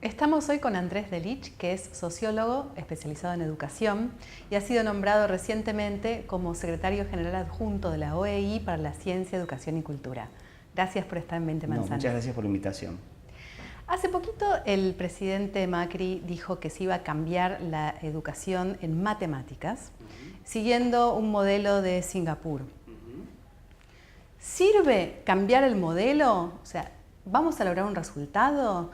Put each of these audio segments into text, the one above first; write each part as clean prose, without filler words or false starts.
Estamos hoy con Andrés Delich, que es sociólogo especializado en educación y ha sido nombrado recientemente como secretario general adjunto de la OEI para la Ciencia, Educación y Cultura. Gracias por estar en 20 Manzanas. Muchas gracias por la invitación. Hace poquito el presidente Macri dijo que se iba a cambiar la educación en matemáticas, siguiendo un modelo de Singapur. ¿Sirve cambiar el modelo? O sea, ¿vamos a lograr un resultado?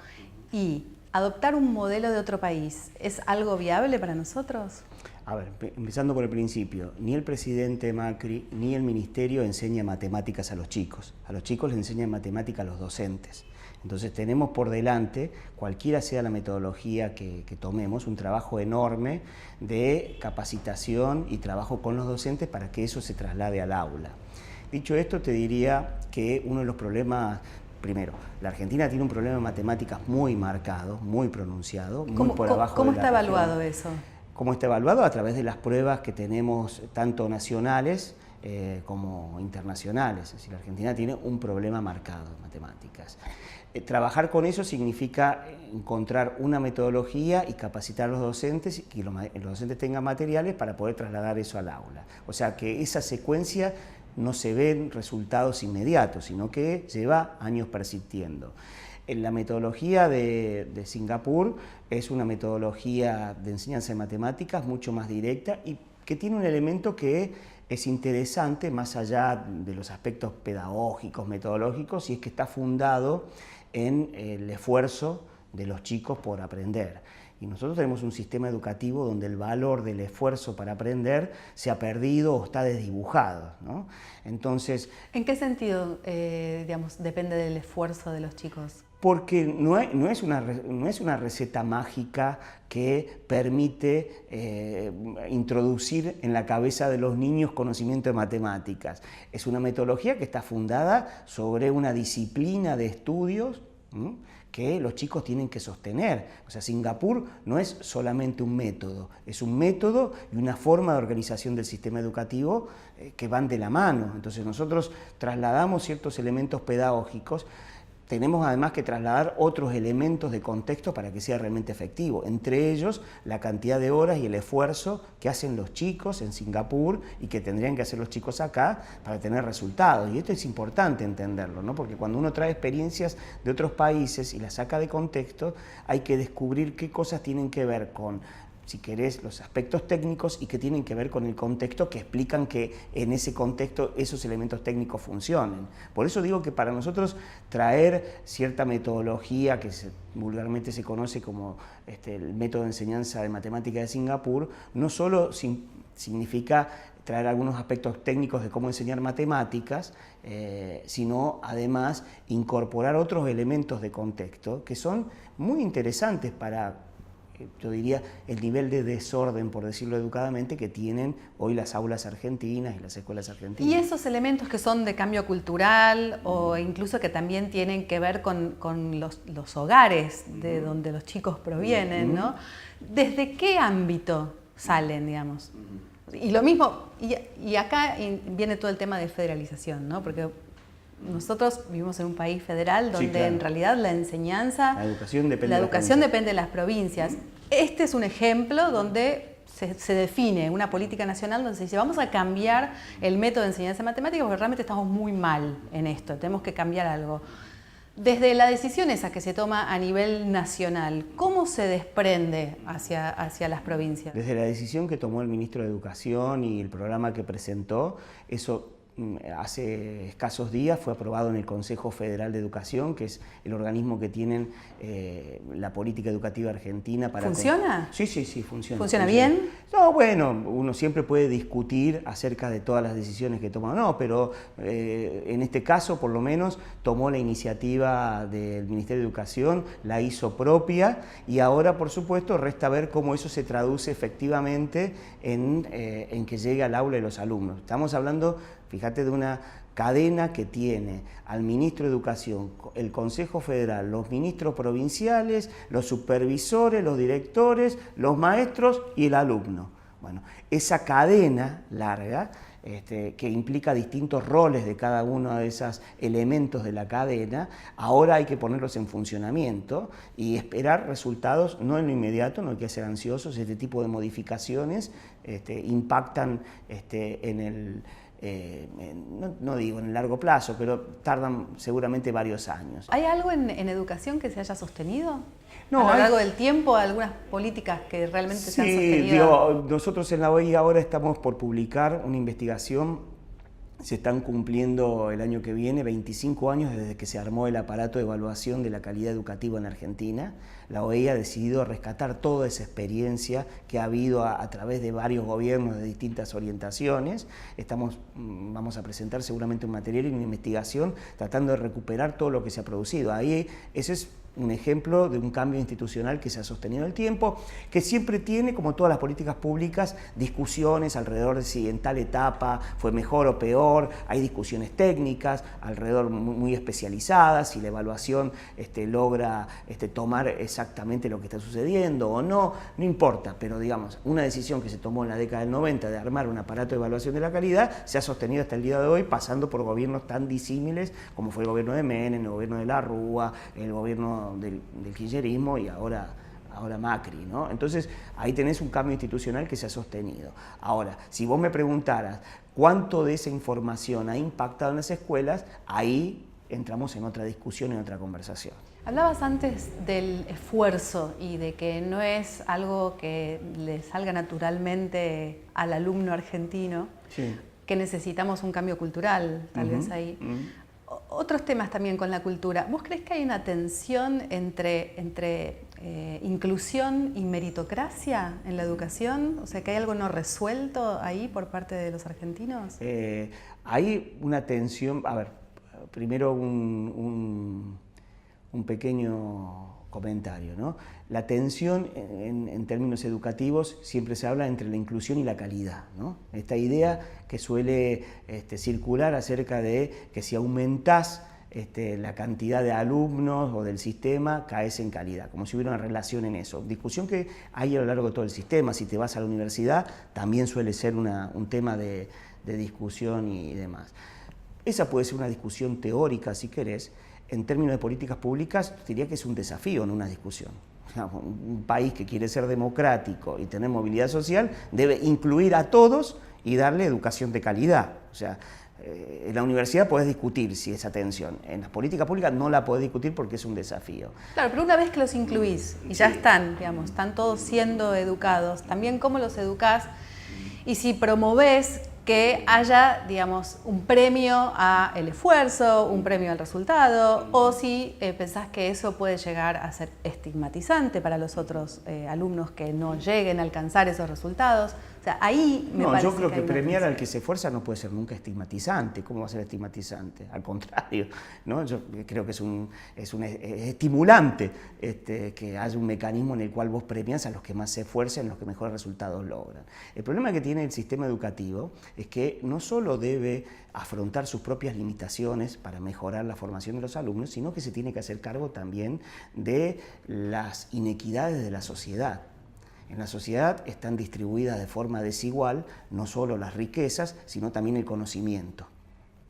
Y adoptar un modelo de otro país, ¿es algo viable para nosotros? A ver, empezando por el principio, ni el presidente Macri ni el ministerio enseña matemáticas a los chicos. A los chicos les enseñan matemáticas a los docentes. Entonces tenemos por delante, cualquiera sea la metodología que tomemos, un trabajo enorme de capacitación y trabajo con los docentes para que eso se traslade al aula. Dicho esto, te diría que uno de los problemas, primero, la Argentina tiene un problema de matemáticas muy marcado, muy pronunciado, muy por abajo de la ¿Cómo está evaluado región. eso? ¿Cómo está evaluado? A través de las pruebas que tenemos tanto nacionales como internacionales. Es decir, la Argentina tiene un problema marcado en matemáticas. Trabajar con eso significa encontrar una metodología y capacitar a los docentes y que los docentes tengan materiales para poder trasladar eso al aula. O sea, que esa secuencia no se ven resultados inmediatos, sino que lleva años persistiendo. La metodología de Singapur es una metodología de enseñanza de matemáticas mucho más directa y que tiene un elemento que es interesante más allá de los aspectos pedagógicos, metodológicos, y es que está fundado en el esfuerzo de los chicos por aprender. Y nosotros tenemos un sistema educativo donde el valor del esfuerzo para aprender se ha perdido o está desdibujado, ¿no? Entonces, ¿en qué sentido, digamos, depende del esfuerzo de los chicos? Porque no es una receta mágica que permite introducir en la cabeza de los niños conocimiento de matemáticas. Es una metodología que está fundada sobre una disciplina de estudios que los chicos tienen que sostener. O sea, Singapur no es solamente un método, es un método y una forma de organización del sistema educativo que van de la mano. Entonces nosotros trasladamos ciertos elementos pedagógicos. Tenemos además que trasladar otros elementos de contexto para que sea realmente efectivo, entre ellos la cantidad de horas y el esfuerzo que hacen los chicos en Singapur y que tendrían que hacer los chicos acá para tener resultados. Y esto es importante entenderlo, ¿no? Porque cuando uno trae experiencias de otros países y las saca de contexto, hay que descubrir qué cosas tienen que ver con, si querés, los aspectos técnicos y que tienen que ver con el contexto, que explican que en ese contexto esos elementos técnicos funcionen. Por eso digo que para nosotros traer cierta metodología que vulgarmente se conoce como el método de enseñanza de matemática de Singapur, no solo significa traer algunos aspectos técnicos de cómo enseñar matemáticas, sino además incorporar otros elementos de contexto que son muy interesantes para, yo diría, el nivel de desorden, por decirlo educadamente, que tienen hoy las aulas argentinas y las escuelas argentinas. Y esos elementos que son de cambio cultural o incluso que también tienen que ver con los hogares de donde los chicos provienen, ¿no? ¿Desde qué ámbito salen, digamos? Y lo mismo, y acá viene todo el tema de federalización, ¿no? Porque nosotros vivimos en un país federal donde, sí, claro, en realidad la enseñanza, la educación depende de las provincias. Este es un ejemplo donde se define una política nacional donde se dice vamos a cambiar el método de enseñanza de matemáticas porque realmente estamos muy mal en esto, tenemos que cambiar algo. Desde la decisión esa que se toma a nivel nacional, ¿cómo se desprende hacia las provincias? Desde la decisión que tomó el ministro de Educación y el programa que presentó, eso hace escasos días fue aprobado en el Consejo Federal de Educación, que es el organismo que tienen la política educativa argentina para... ¿Funciona? Sí, funciona. ¿Funciona bien? No, bueno, uno siempre puede discutir acerca de todas las decisiones que toma, no, pero en este caso, por lo menos, tomó la iniciativa del Ministerio de Educación, la hizo propia y ahora, por supuesto, resta ver cómo eso se traduce efectivamente en que llegue al aula de los alumnos. Estamos hablando, fíjate, de una cadena que tiene al ministro de Educación, el Consejo Federal, los ministros provinciales, los supervisores, los directores, los maestros y el alumno. Bueno, esa cadena larga que implica distintos roles de cada uno de esos elementos de la cadena, ahora hay que ponerlos en funcionamiento y esperar resultados, no en lo inmediato, no hay que ser ansiosos. Este tipo de modificaciones impactan en el... no digo en el largo plazo, pero tardan seguramente varios años. ¿Hay algo en educación que se haya sostenido? No, a lo largo del tiempo, algunas políticas que realmente se han sostenido. Digo, nosotros en la OEI ahora estamos por publicar una investigación. Se están cumpliendo el año que viene 25 años desde que se armó el aparato de evaluación de la calidad educativa en Argentina. La OEI ha decidido rescatar toda esa experiencia que ha habido a través de varios gobiernos de distintas orientaciones. Vamos a presentar seguramente un material y una investigación tratando de recuperar todo lo que se ha producido. Ahí ese es un ejemplo de un cambio institucional que se ha sostenido en el tiempo, que siempre tiene, como todas las políticas públicas, discusiones alrededor de si en tal etapa fue mejor o peor, hay discusiones técnicas alrededor muy especializadas, si la evaluación logra tomar exactamente lo que está sucediendo o no, no importa, pero digamos, una decisión que se tomó en la década del 90 de armar un aparato de evaluación de la calidad se ha sostenido hasta el día de hoy, pasando por gobiernos tan disímiles como fue el gobierno de Menem, el gobierno de la Rúa, el gobierno del kirchnerismo y ahora Macri, ¿no? Entonces ahí tenés un cambio institucional que se ha sostenido. Ahora, si vos me preguntaras cuánto de esa información ha impactado en las escuelas, ahí entramos en otra discusión, en otra conversación. Hablabas antes del esfuerzo y de que no es algo que le salga naturalmente al alumno argentino, sí, que necesitamos un cambio cultural, tal vez ahí. Otros temas también con la cultura. ¿Vos crees que hay una tensión entre inclusión y meritocracia en la educación? O sea, ¿que hay algo no resuelto ahí por parte de los argentinos? Hay una tensión. A ver, primero un pequeño comentario, ¿no? La tensión en términos educativos siempre se habla entre la inclusión y la calidad, ¿no? Esta idea que suele circular acerca de que si aumentás la cantidad de alumnos o del sistema, caes en calidad, como si hubiera una relación en eso. Discusión que hay a lo largo de todo el sistema. Si te vas a la universidad, también suele ser un tema de discusión y demás. Esa puede ser una discusión teórica, si querés. En términos de políticas públicas, diría que es un desafío, no una discusión. Un país que quiere ser democrático y tener movilidad social debe incluir a todos y darle educación de calidad. O sea, en la universidad podés discutir si esa tensión. En las políticas públicas no la podés discutir porque es un desafío. Claro, pero una vez que los incluís y ya están, digamos, están todos siendo educados, también cómo los educás y si promovés que haya, digamos, un premio al esfuerzo, un premio al resultado, o si pensás que eso puede llegar a ser estigmatizante para los otros alumnos que no lleguen a alcanzar esos resultados. O sea, ahí me parece yo creo que premiar al tensión. que se esfuerza no puede ser nunca estigmatizante. ¿Cómo va a ser estigmatizante? Al contrario, ¿no? Yo creo que es estimulante que haya un mecanismo en el cual vos premias a los que más se esfuerzan, los que mejores resultados logran. El problema que tiene el sistema educativo es que no solo debe afrontar sus propias limitaciones para mejorar la formación de los alumnos, sino que se tiene que hacer cargo también de las inequidades de la sociedad. En la sociedad están distribuidas de forma desigual no solo las riquezas, sino también el conocimiento.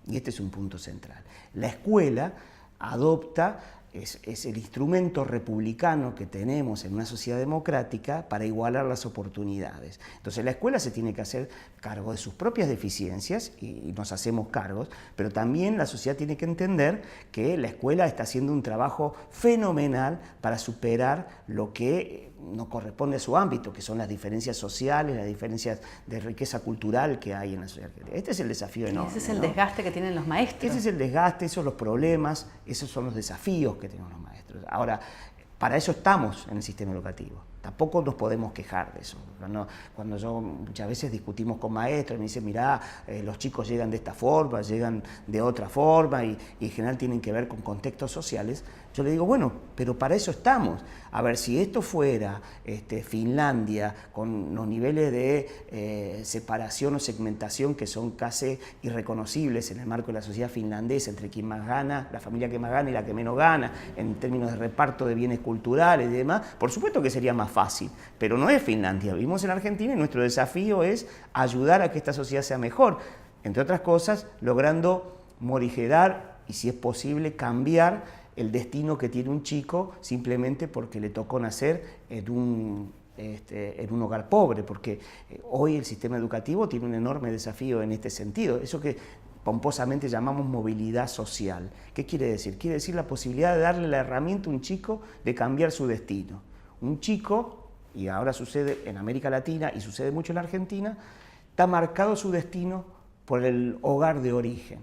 Y este es un punto central. La escuela adopta, es el instrumento republicano que tenemos en una sociedad democrática para igualar las oportunidades. Entonces la escuela se tiene que hacer cargo de sus propias deficiencias y nos hacemos cargos, pero también la sociedad tiene que entender que la escuela está haciendo un trabajo fenomenal para superar lo que no corresponde a su ámbito, que son las diferencias sociales, las diferencias de riqueza cultural que hay en la sociedad. Este es el desafío enorme. Ese es el desgaste que tienen los maestros. Ese es el desgaste, esos son los problemas, esos son los desafíos que tienen los maestros. Ahora, para eso estamos en el sistema educativo. Tampoco nos podemos quejar de eso. Cuando yo muchas veces discutimos con maestros y me dicen, mirá, los chicos llegan de esta forma, llegan de otra forma y en general tienen que ver con contextos sociales, yo le digo, bueno, pero para eso estamos. A ver, si esto fuera Finlandia, con los niveles de separación o segmentación que son casi irreconocibles en el marco de la sociedad finlandesa, entre quien más gana, la familia que más gana y la que menos gana, en términos de reparto de bienes culturales y demás, por supuesto que sería más fácil, pero no es Finlandia. Vivimos en Argentina y nuestro desafío es ayudar a que esta sociedad sea mejor, entre otras cosas, logrando morigerar y, si es posible, cambiar el destino que tiene un chico simplemente porque le tocó nacer en un hogar pobre, porque hoy el sistema educativo tiene un enorme desafío en este sentido. Eso que pomposamente llamamos movilidad social. ¿Qué quiere decir? Quiere decir la posibilidad de darle la herramienta a un chico de cambiar su destino. Un chico, y ahora sucede en América Latina y sucede mucho en la Argentina, está marcado su destino por el hogar de origen.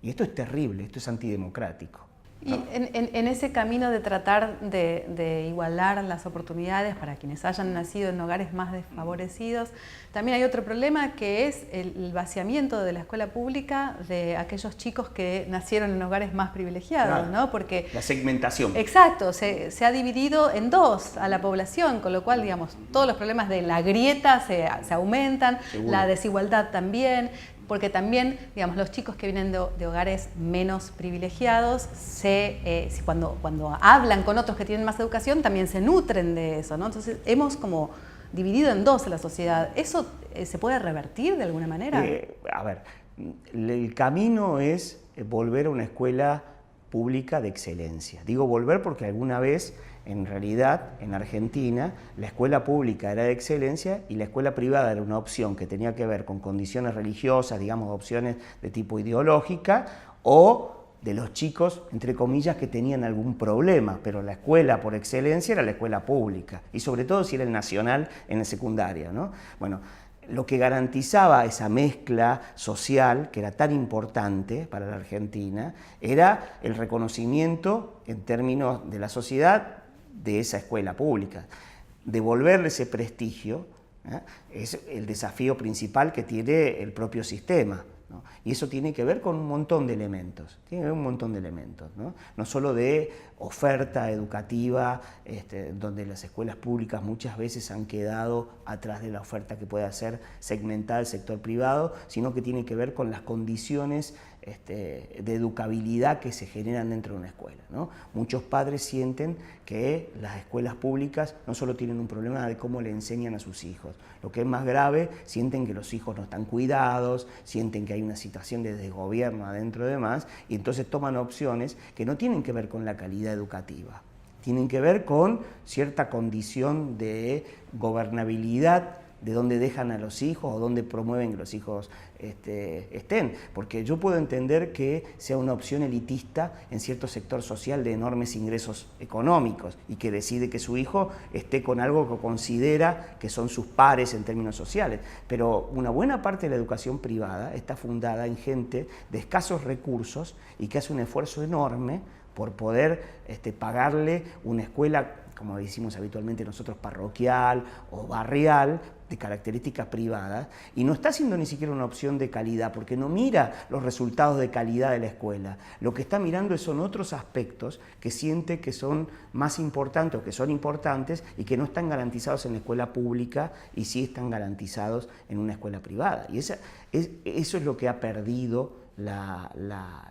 Y esto es terrible, esto es antidemocrático. Y en ese camino de tratar de igualar las oportunidades para quienes hayan nacido en hogares más desfavorecidos, también hay otro problema que es el vaciamiento de la escuela pública de aquellos chicos que nacieron en hogares más privilegiados, ¿no? Porque la segmentación. Exacto, se ha dividido en dos a la población, con lo cual, digamos, todos los problemas de la grieta se aumentan, seguro. La desigualdad también. Porque también, digamos, los chicos que vienen de hogares menos privilegiados, cuando hablan con otros que tienen más educación, también se nutren de eso, ¿no? Entonces, hemos como dividido en dos a la sociedad. ¿Eso se puede revertir de alguna manera? A ver, el camino es volver a una escuela pública de excelencia. Digo volver porque alguna vez, en realidad, en Argentina, la escuela pública era de excelencia y la escuela privada era una opción que tenía que ver con condiciones religiosas, digamos, opciones de tipo ideológica, o de los chicos, entre comillas, que tenían algún problema, pero la escuela por excelencia era la escuela pública, y sobre todo si era el nacional en la secundaria, ¿no? Bueno, lo que garantizaba esa mezcla social, que era tan importante para la Argentina, era el reconocimiento en términos de la sociedad de esa escuela pública. Devolverle ese prestigio es el desafío principal que tiene el propio sistema, ¿no? Y eso tiene que ver con un montón de elementos, ¿no? No solo de oferta educativa, donde las escuelas públicas muchas veces han quedado atrás de la oferta que puede hacer segmentada el sector privado, sino que tiene que ver con las condiciones de educabilidad que se generan dentro de una escuela, ¿no? Muchos padres sienten que las escuelas públicas no solo tienen un problema de cómo le enseñan a sus hijos, lo que es más grave, sienten que los hijos no están cuidados, sienten que hay una situación de desgobierno adentro de más, y entonces toman opciones que no tienen que ver con la calidad educativa, tienen que ver con cierta condición de gobernabilidad, de dónde dejan a los hijos o dónde promueven que los hijos estén. Porque yo puedo entender que sea una opción elitista en cierto sector social de enormes ingresos económicos y que decide que su hijo esté con algo que considera que son sus pares en términos sociales. Pero una buena parte de la educación privada está fundada en gente de escasos recursos y que hace un esfuerzo enorme por poder pagarle una escuela, como decimos habitualmente nosotros, parroquial o barrial, de características privadas, y no está haciendo ni siquiera una opción de calidad, porque no mira los resultados de calidad de la escuela. Lo que está mirando son otros aspectos que siente que son más importantes o que son importantes y que no están garantizados en la escuela pública y sí están garantizados en una escuela privada. Y eso es lo que ha perdido la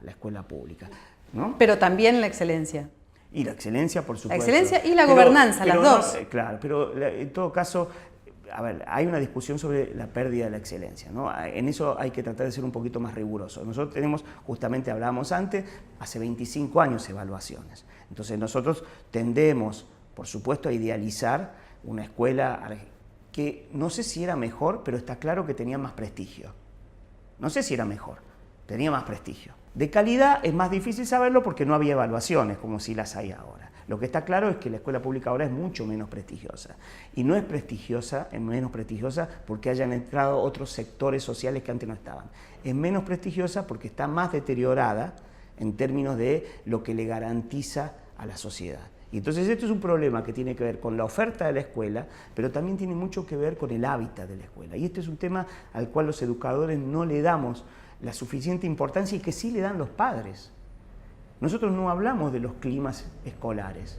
escuela pública, ¿no? Pero también la excelencia. Y la excelencia, por supuesto. La excelencia y la gobernanza, las dos. Claro, pero en todo caso, a ver, hay una discusión sobre la pérdida de la excelencia, ¿no? En eso hay que tratar de ser un poquito más riguroso. Nosotros tenemos, justamente hablábamos antes, hace 25 años evaluaciones. Entonces nosotros tendemos, por supuesto, a idealizar una escuela que no sé si era mejor, pero está claro que tenía más prestigio. No sé si era mejor, tenía más prestigio. De calidad es más difícil saberlo porque no había evaluaciones como si las hay ahora. Lo que está claro es que la escuela pública ahora es mucho menos prestigiosa. Y no es menos prestigiosa porque hayan entrado otros sectores sociales que antes no estaban. Es menos prestigiosa porque está más deteriorada en términos de lo que le garantiza a la sociedad. Y entonces esto es un problema que tiene que ver con la oferta de la escuela, pero también tiene mucho que ver con el hábitat de la escuela. Y este es un tema al cual los educadores no le damos la suficiente importancia y que sí le dan los padres. Nosotros no hablamos de los climas escolares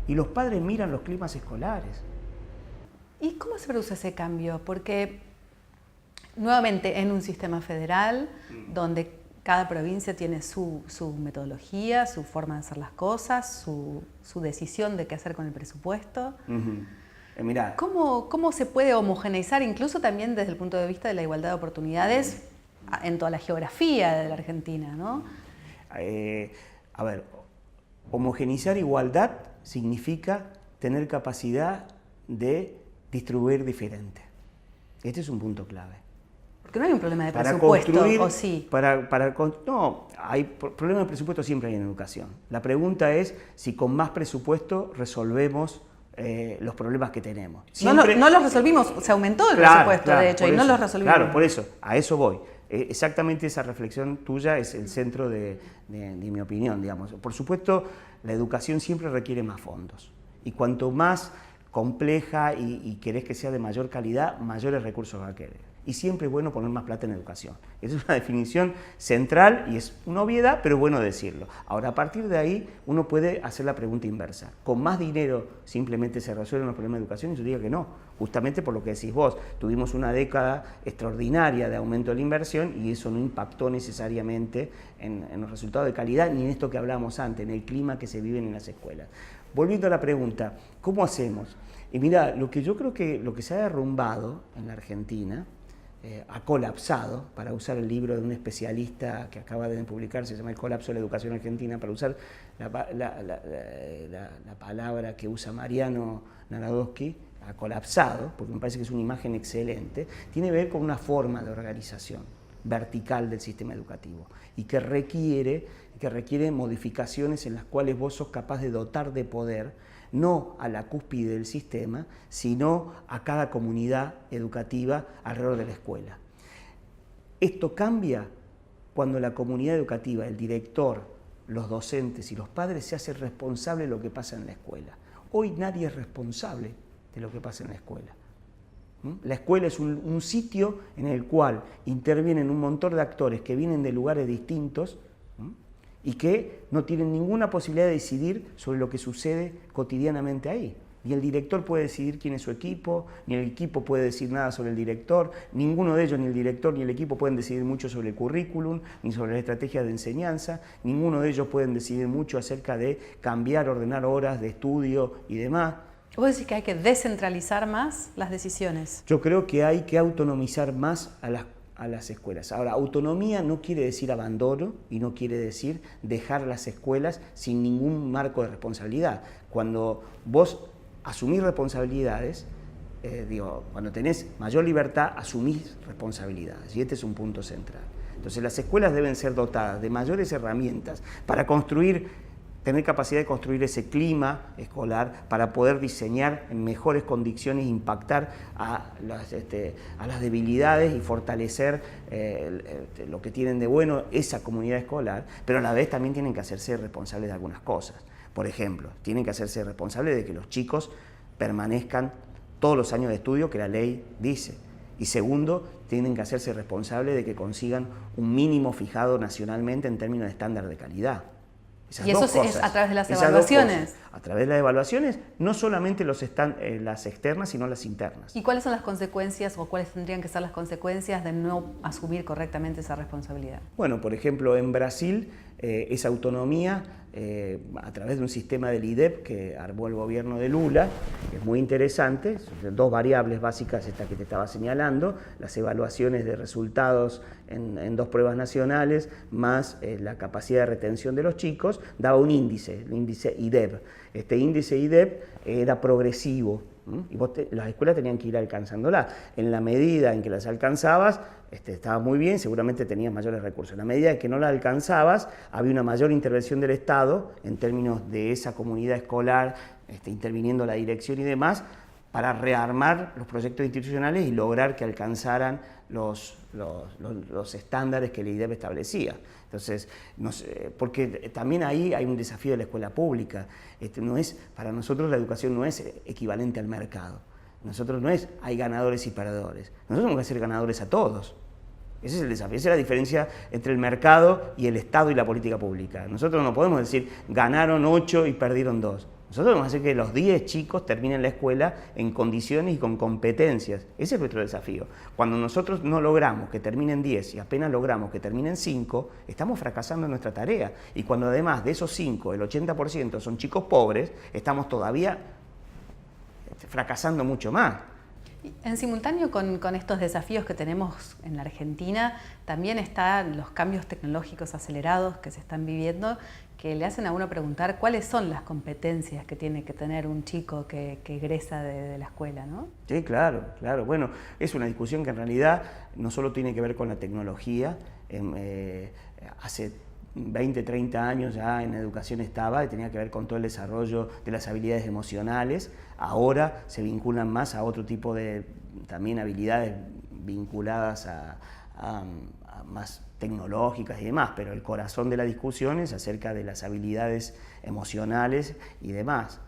y los padres miran los climas escolares. ¿Y cómo se produce ese cambio? Porque nuevamente en un sistema federal donde cada provincia tiene su metodología, su forma de hacer las cosas, su decisión de qué hacer con el presupuesto. Mirá, ¿Cómo se puede homogeneizar, incluso también desde el punto de vista de la igualdad de oportunidades, en toda la geografía de la Argentina, ¿no? A ver, homogeneizar igualdad significa tener capacidad de distribuir diferente. Este es un punto clave. Porque no hay un problema de presupuesto, ¿o sí? No, hay problema de presupuesto siempre hay en educación. La pregunta es si con más presupuesto resolvemos los problemas que tenemos. Siempre, no los resolvimos, se aumentó el presupuesto, de hecho, y no los resolvimos. Claro, por eso, a eso voy. Exactamente esa reflexión tuya es el centro de mi opinión, digamos. Por supuesto, la educación siempre requiere más fondos. Y cuanto más compleja y querés que sea de mayor calidad, mayores recursos va a querer. Y siempre es bueno poner más plata en educación. Esa es una definición central y es una obviedad, pero es bueno decirlo. Ahora, a partir de ahí, uno puede hacer la pregunta inversa. ¿Con más dinero simplemente se resuelven los problemas de educación? Y yo digo que no, justamente por lo que decís vos. Tuvimos una década extraordinaria de aumento de la inversión y eso no impactó necesariamente en los resultados de calidad ni en esto que hablábamos antes, en el clima que se vive en las escuelas. Volviendo a la pregunta, ¿cómo hacemos? Y mira, lo que yo creo que lo que se ha derrumbado en la Argentina, ha colapsado, para usar el libro de un especialista que acaba de publicar, se llama El colapso de la educación argentina, para usar la palabra que usa Mariano Narodowski, ha colapsado, porque me parece que es una imagen excelente, tiene que ver con una forma de organización vertical del sistema educativo y que requiere modificaciones en las cuales vos sos capaz de dotar de poder no a la cúspide del sistema, sino a cada comunidad educativa alrededor de la escuela. Esto cambia cuando la comunidad educativa, el director, los docentes y los padres se hacen responsables de lo que pasa en la escuela. Hoy nadie es responsable de lo que pasa en la escuela. La escuela es un sitio en el cual intervienen un montón de actores que vienen de lugares distintos y que no tienen ninguna posibilidad de decidir sobre lo que sucede cotidianamente ahí. Ni el director puede decidir quién es su equipo, ni el equipo puede decir nada sobre el director, ninguno de ellos, ni el director ni el equipo pueden decidir mucho sobre el currículum, ni sobre la estrategia de enseñanza, ninguno de ellos pueden decidir mucho acerca de cambiar, ordenar horas de estudio y demás. ¿Vos decís que hay que descentralizar más las decisiones? Yo creo que hay que autonomizar más a las escuelas. Ahora, autonomía no quiere decir abandono y no quiere decir dejar las escuelas sin ningún marco de responsabilidad. Cuando vos asumís responsabilidades, cuando tenés mayor libertad, asumís responsabilidades y este es un punto central. Entonces, las escuelas deben ser dotadas de mayores herramientas para tener capacidad de construir ese clima escolar para poder diseñar en mejores condiciones, impactar a las debilidades y fortalecer lo que tienen de bueno esa comunidad escolar, pero a la vez también tienen que hacerse responsables de algunas cosas. Por ejemplo, tienen que hacerse responsables de que los chicos permanezcan todos los años de estudio que la ley dice. Y segundo, tienen que hacerse responsables de que consigan un mínimo fijado nacionalmente en términos de estándar de calidad. Y eso es a través de las evaluaciones. A través de las evaluaciones, no solamente las externas, sino las internas. ¿Y cuáles son las consecuencias o cuáles tendrían que ser las consecuencias de no asumir correctamente esa responsabilidad? Bueno, por ejemplo, en Brasil, esa autonomía a través de un sistema del IDEB que armó el gobierno de Lula, que es muy interesante, son dos variables básicas estas que te estaba señalando, las evaluaciones de resultados en dos pruebas nacionales, más la capacidad de retención de los chicos, daba un índice, el índice IDEB. Este índice IDEB era progresivo, y las escuelas tenían que ir alcanzándola. En la medida en que las alcanzabas, estaba muy bien, seguramente tenías mayores recursos. En la medida en que no las alcanzabas, había una mayor intervención del Estado en términos de esa comunidad escolar, interviniendo la dirección y demás, para rearmar los proyectos institucionales y lograr que alcanzaran los estándares que el IDEB establecía. Entonces, porque también ahí hay un desafío de la escuela pública. Para nosotros la educación no es equivalente al mercado. Nosotros no hay ganadores y perdedores. Nosotros tenemos que ser ganadores a todos. Ese es el desafío, esa es la diferencia entre el mercado y el Estado y la política pública. Nosotros no podemos decir ganaron 8 y perdieron 2. Nosotros vamos a hacer que los 10 chicos terminen la escuela en condiciones y con competencias. Ese es nuestro desafío. Cuando nosotros no logramos que terminen 10 y apenas logramos que terminen 5, estamos fracasando en nuestra tarea. Y cuando además de esos 5, el 80% son chicos pobres, estamos todavía fracasando mucho más. En simultáneo con estos desafíos que tenemos en la Argentina, también están los cambios tecnológicos acelerados que se están viviendo, que le hacen a uno preguntar cuáles son las competencias que tiene que tener un chico que egresa de la escuela, ¿no? Sí, claro, claro. Bueno, es una discusión que en realidad no solo tiene que ver con la tecnología. Hace 20, 30 años ya en educación estaba y tenía que ver con todo el desarrollo de las habilidades emocionales. Ahora se vinculan más a otro tipo de también habilidades vinculadas a más tecnológicas y demás, pero el corazón de la discusión es acerca de las habilidades emocionales y demás.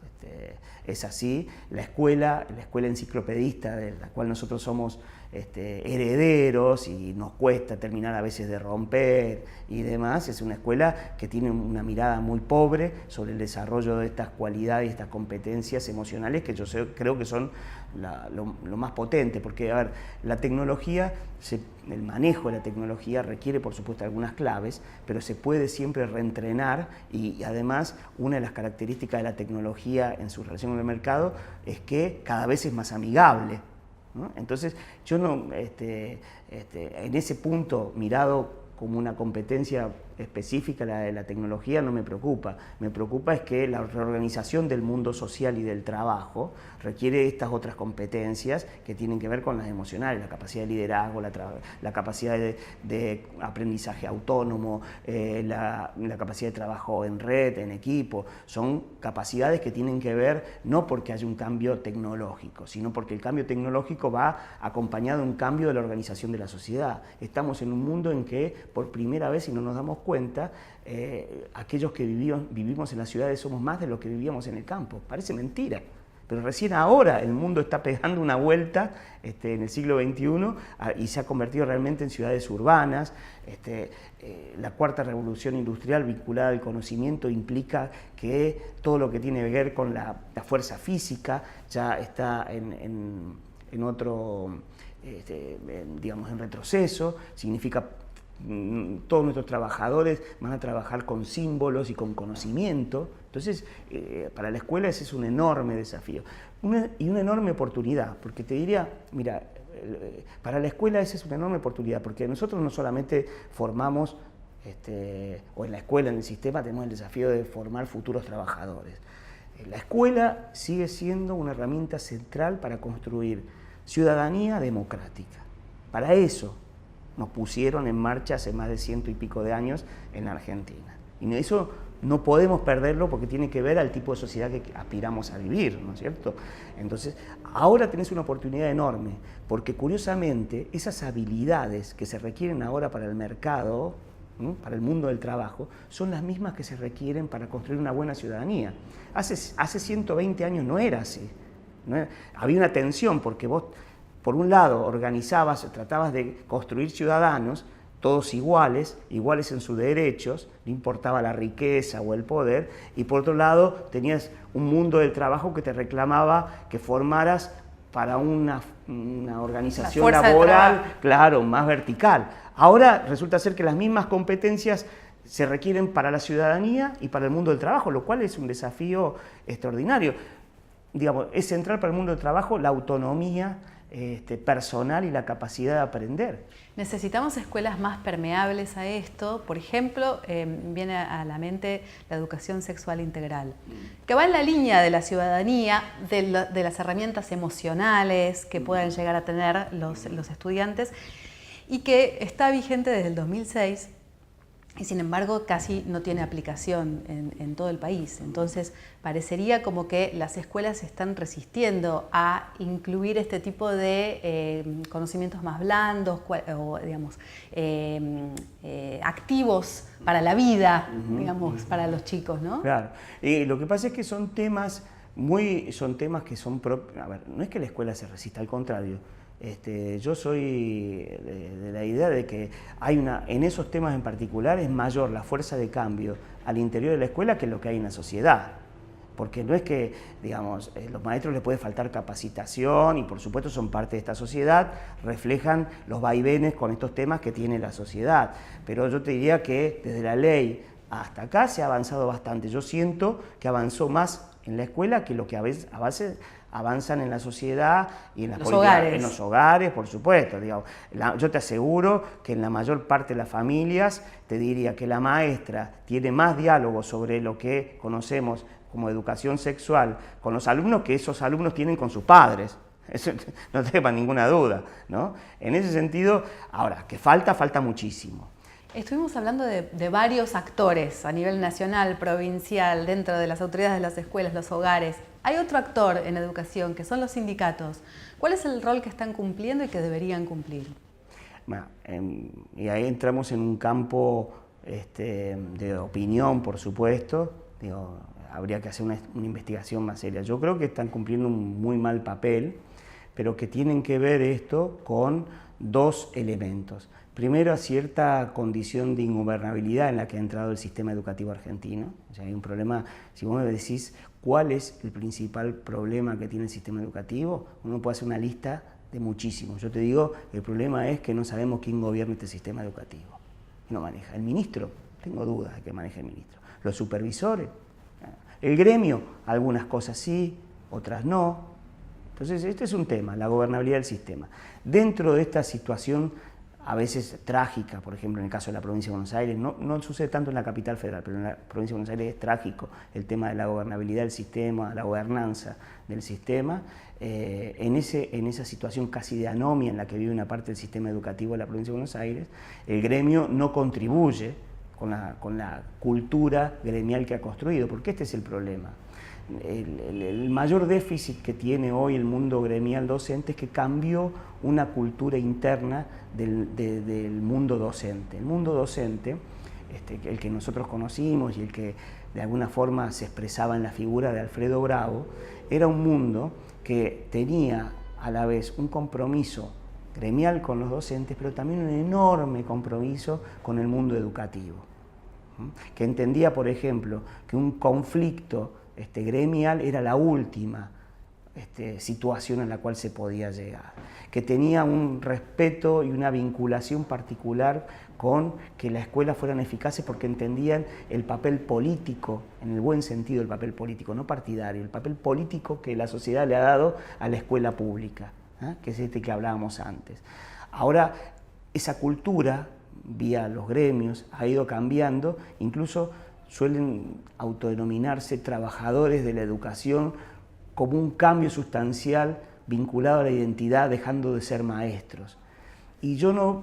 Es así, la escuela enciclopedista de la cual nosotros somos herederos y nos cuesta terminar a veces de romper y demás, es una escuela que tiene una mirada muy pobre sobre el desarrollo de estas cualidades y estas competencias emocionales que yo creo que son lo más potente, porque a ver, la tecnología, el manejo de la tecnología requiere por supuesto algunas claves, pero se puede siempre reentrenar y además una de las características de la tecnología en su relación con el mercado es que cada vez es más amigable, ¿no? Entonces yo no, en ese punto mirado como una competencia específica la de la tecnología no me preocupa es que la reorganización del mundo social y del trabajo requiere estas otras competencias que tienen que ver con las emocionales, la capacidad de liderazgo, la capacidad de aprendizaje autónomo, la capacidad de trabajo en red, en equipo. Son capacidades que tienen que ver no porque haya un cambio tecnológico, sino porque el cambio tecnológico va acompañado de un cambio de la organización de la sociedad. Estamos en un mundo en que por primera vez, si no nos damos cuenta, aquellos que vivimos en las ciudades somos más de los que vivíamos en el campo. Parece mentira, pero recién ahora el mundo está pegando una vuelta en el siglo XXI y se ha convertido realmente en ciudades urbanas. La cuarta revolución industrial vinculada al conocimiento implica que todo lo que tiene que ver con la fuerza física ya está en otro, digamos, en retroceso. Significa todos nuestros trabajadores van a trabajar con símbolos y con conocimiento. Entonces, para la escuela ese es un enorme desafío y una enorme oportunidad, porque te diría, mira, para la escuela esa es una enorme oportunidad, porque nosotros no solamente formamos, o en la escuela, en el sistema, tenemos el desafío de formar futuros trabajadores. La escuela sigue siendo una herramienta central para construir ciudadanía democrática. Para eso nos pusieron en marcha hace más de 100 y pico de años en la Argentina. Y eso no podemos perderlo porque tiene que ver al tipo de sociedad que aspiramos a vivir, ¿no es cierto? Entonces, ahora tenés una oportunidad enorme, porque curiosamente esas habilidades que se requieren ahora para el mercado, ¿no?, para el mundo del trabajo, son las mismas que se requieren para construir una buena ciudadanía. Hace 120 años no era así. Había una tensión porque vos, por un lado, organizabas, tratabas de construir ciudadanos, todos iguales en sus derechos, no importaba la riqueza o el poder, y por otro lado tenías un mundo del trabajo que te reclamaba que formaras para una organización laboral, claro, más vertical. Ahora resulta ser que las mismas competencias se requieren para la ciudadanía y para el mundo del trabajo, lo cual es un desafío extraordinario. Digamos, es central para el mundo del trabajo la autonomía personal y la capacidad de aprender. Necesitamos escuelas más permeables a esto. Por ejemplo, viene a la mente la educación sexual integral, que va en la línea de la ciudadanía, de las herramientas emocionales que puedan llegar a tener los estudiantes, y que está vigente desde el 2006, y sin embargo casi no tiene aplicación en todo el país. Entonces parecería como que las escuelas se están resistiendo a incluir este tipo de conocimientos más blandos o digamos activos para la vida, digamos, para los chicos, ¿no? Claro. Lo que pasa es que son temas que son propios. A ver, no es que la escuela se resista, al contrario. Yo soy de la idea de que en esos temas en particular es mayor la fuerza de cambio al interior de la escuela que lo que hay en la sociedad. Porque no es que, digamos, los maestros les puede faltar capacitación y por supuesto son parte de esta sociedad, reflejan los vaivenes con estos temas que tiene la sociedad. Pero yo te diría que desde la ley hasta acá se ha avanzado bastante. Yo siento que avanzó más en la escuela que lo que a veces avanzan en la sociedad y en las Los políticas, hogares. en los hogares, por supuesto. Digamos. Yo te aseguro que en la mayor parte de las familias, te diría que la maestra tiene más diálogo sobre lo que conocemos como educación sexual con los alumnos que esos alumnos tienen con sus padres. Eso no te quepa ninguna duda, ¿no? En ese sentido, ahora, que falta muchísimo. Estuvimos hablando de varios actores a nivel nacional, provincial, dentro de las autoridades de las escuelas, los hogares. Hay otro actor en educación, que son los sindicatos. ¿Cuál es el rol que están cumpliendo y que deberían cumplir? Bueno, y ahí entramos en un campo de opinión, por supuesto. Digo, habría que hacer una investigación más seria. Yo creo que están cumpliendo un muy mal papel, pero que tienen que ver esto con dos elementos. Primero, a cierta condición de ingobernabilidad en la que ha entrado el sistema educativo argentino. O sea, hay un problema, si vos me decís cuál es el principal problema que tiene el sistema educativo, uno puede hacer una lista de muchísimos. Yo te digo, el problema es que no sabemos quién gobierna este sistema educativo. ¿Quién lo maneja? ¿El ministro? Tengo dudas de que maneje el ministro. ¿Los supervisores? El gremio, algunas cosas sí, otras no. Entonces, este es un tema, la gobernabilidad del sistema. Dentro de esta situación, a veces trágica, por ejemplo, en el caso de la provincia de Buenos Aires, no sucede tanto en la capital federal, pero en la provincia de Buenos Aires es trágico el tema de la gobernabilidad del sistema, la gobernanza del sistema. En esa situación casi de anomia en la que vive una parte del sistema educativo de la provincia de Buenos Aires, el gremio no contribuye con la cultura gremial que ha construido, porque este es el problema. El mayor déficit que tiene hoy el mundo gremial docente es que cambió una cultura interna del mundo docente. El mundo docente, el que nosotros conocimos y el que de alguna forma se expresaba en la figura de Alfredo Bravo, era un mundo que tenía a la vez un compromiso gremial con los docentes, pero también un enorme compromiso con el mundo educativo, que entendía, por ejemplo, que un conflicto gremial era la última situación en la cual se podía llegar, que tenía un respeto y una vinculación particular con que las escuelas fueran eficaces porque entendían el papel político, en el buen sentido el papel político, no partidario, el papel político que la sociedad le ha dado a la escuela pública, que es que hablábamos antes. Ahora, esa cultura, vía los gremios, ha ido cambiando, incluso suelen autodenominarse trabajadores de la educación como un cambio sustancial vinculado a la identidad, dejando de ser maestros. Y yo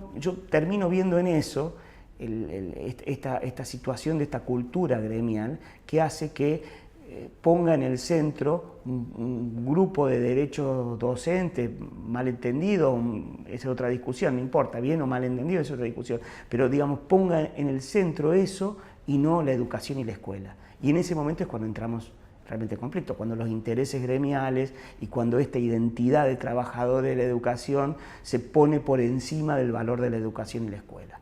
termino viendo en eso esta situación de esta cultura gremial que hace que ponga en el centro un grupo de derechos docentes malentendido, esa es otra discusión, no importa, bien o mal entendido, esa es otra discusión, pero digamos, ponga en el centro eso y no la educación y la escuela. Y en ese momento es cuando entramos realmente en conflicto, cuando los intereses gremiales y cuando esta identidad de trabajador de la educación se pone por encima del valor de la educación y la escuela.